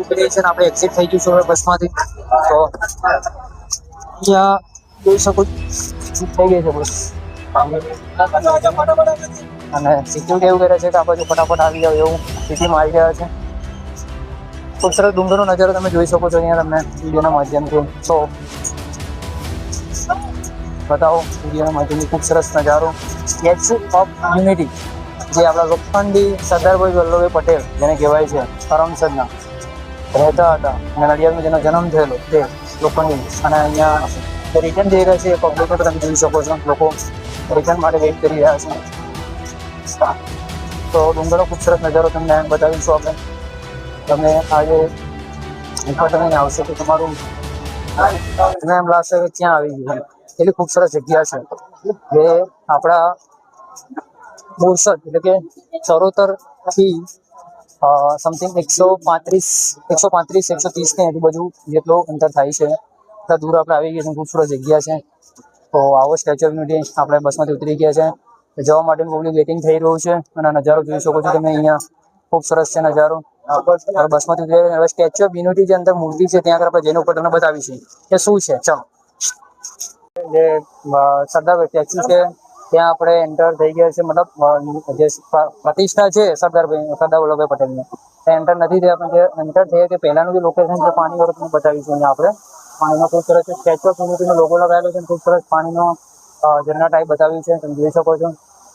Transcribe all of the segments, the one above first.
ઉતરી છે ને આપણે એક્ઝિટ થઈ ગયું છે હવે બસમાંથી. તો અહીંયા જોઈ શકો થઈ ગઈ છે બસ. અને સિક્યુરિટી એવું કરે છે કે આ બાજુ ફટાફટ આવી જાવ એવું સિટીમાં આવી ગયા છે. ખૂબ સરસ ડુંગરનો નજારો તમે જોઈ શકો છો અહીંયા તમને વિડીયોના માધ્યમથી. તો બતાવો વિડીયોના માધ્યમથી ખૂબ સરસ નજારો. સ્ટેચ્યુ ઓફ યુનિટી જે આપણા લોખંડી સરદારભાઈ વલ્લભભાઈ પટેલ જેને કહેવાય છે કરમસદના રહેતા હતા અને નડિયાદમાં જેનો જન્મ થયેલો તે લોખંડી. અને અહીંયા રિટર્ન જઈ રહ્યા છે એ પબ્લિકો તમે જોઈ શકો છો. લોકો રિટર્ન માટે વેઇટ કરી રહ્યા છે. તો ડુંગરનો ખૂબ સરસ નજારો તમને બતાવીશું આપણે. તમે આજે ઉપર તમે આવશે તો તમારું તમને એમ લાગશે કે ક્યાં આવી ગયું. એટલી ખૂબ સરસ જગ્યા છે જે આપણા બોરસદ એટલે કે ચરોતરથી સમથિંગ 135 130 ને આજુબાજુ જેટલો અંતર થાય છે. એટલા દૂર આપણે આવી ગયા. ખૂબ સરસ જગ્યા છે. તો આવો સ્ટેચ્યુ ઓફ યુનિટી આપણે બસમાંથી ઉતરી ગયા છે. જવા માટેનું પબ્લિક વેટિંગ થઈ રહ્યું છે. અને નજારો જોઈ શકો છો તમે અહીંયા. ખૂબ સરસ છે નજારો. બસમાંથી ઉતરી હવે સ્ટેચ્યુ ઓફ યુનિટી જે અંદર મૂર્તિ છે ત્યાં આગળ આપણે જઈને ઉપર તમને બતાવીશું કે શું છે. ચાલો, જે સરદાર સ્ટેચ્યુ છે ત્યાં આપણે એન્ટર થઈ ગયા છે. મતલબ જે પ્રતિષ્ઠા છે સરદાર વલ્લભભાઈ પટેલની ત્યાં એન્ટર નથી થયા. પણ જે એન્ટર થયા કે પહેલાનું જે લોકેશન છે પાણી વાળું તમને બતાવીશું. અહીંયા આપણે પાણીનો ખૂબ સરસ સ્ટેચ્યુ ઓફ યુનિટીનો લોગો લગાવેલો છે. ખૂબ સરસ પાણીનો ઝરણા ટાઈપ બતાવ્યું છે. તમે જોઈ શકો છો.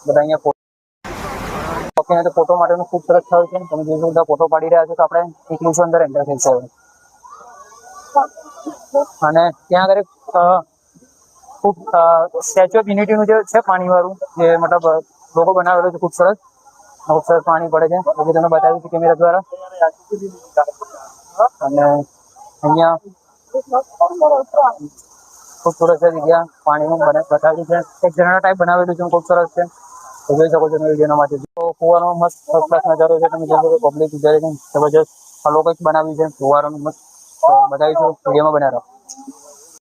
બધા અહીંયા ફોટો માટેનું ખૂબ સરસ સ્થળ છે. તમે જોઈ શકો બધા ફોટો પાડી રહ્યા છો. તો આપણે નીકળીશું અંદર એન્ટર થઈશું. અને ત્યાં આગળ ખૂબ સ્ટેચ્યુ ઓફ યુનિટીનું જે છે પાણીવાળું જે મતલબ લોગો બનાવેલો છે ખૂબ સરસ પાણી પડે છે. એ બી તમને બતાવ્યું છે કેમેરા દ્વારા. અને અહીંયા ખૂબ સરસ જગ્યા પાણીનું બતાવ્યું છે. એક ઝરણા ટાઈપ બનાવેલું છે ખૂબ સરસ છે. જોઈ શકો છો વિડીયોના માટે. તો ફુવાનો મસ્ત ફર્સ્ટ ક્લાસ નજારો છે. તમે જોઈ શકો પબ્લિક વિચારે છે જબરજસ્ત. આ લોકો જ બનાવ્યું છે ફુવારોનું મસ્ત બતાવીશું વિડીયોમાં બનાવ્યો.